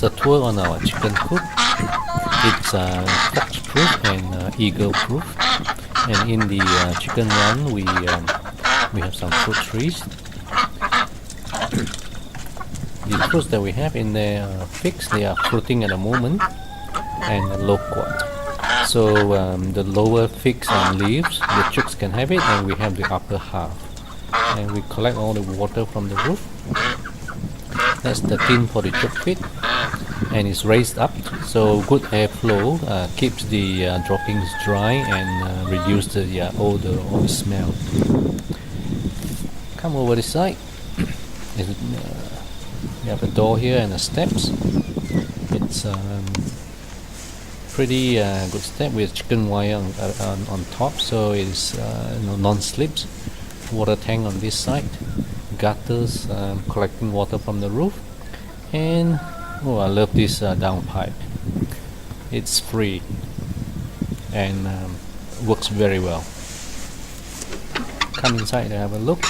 Let's tour on our chicken coop. It's fox-proof and eagle-proof. And in the chicken run, we have some fruit trees. The fruits that we have in there are figs. They are fruiting at the moment, and loquat. So the lower figs and leaves, the chicks can have it, and we have the upper half. And we collect all the water from the roof. That's the tin for the chook feed, and it's raised up, so good airflow keeps the droppings dry and reduce the odor or smell. Come over this side. We have a door here and the steps. It's pretty good step with chicken wire on top, so it's non-slips. Water tank on this side, gutters collecting water from the roof, and I love this downpipe. It's free and works very well. Come inside and have a look.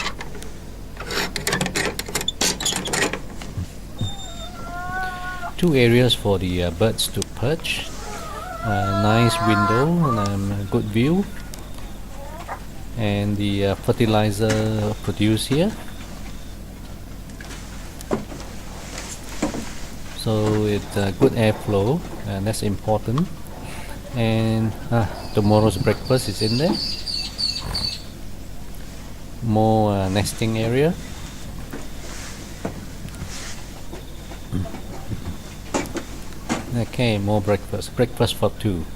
Two areas for the birds to perch. Nice window and good view. And the fertilizer produced here. So it's good airflow, and that's important. And tomorrow's breakfast is in there. More nesting area. Okay, more breakfast for two.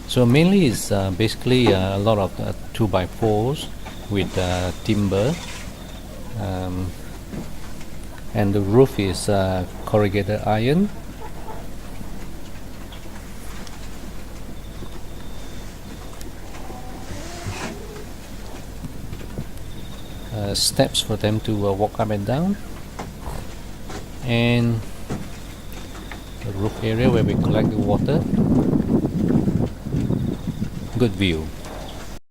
So mainly it's basically a lot of 2x4s with timber, and the roof is corrugated iron. Steps for them to walk up and down, and the roof area where we collect the water. Good view.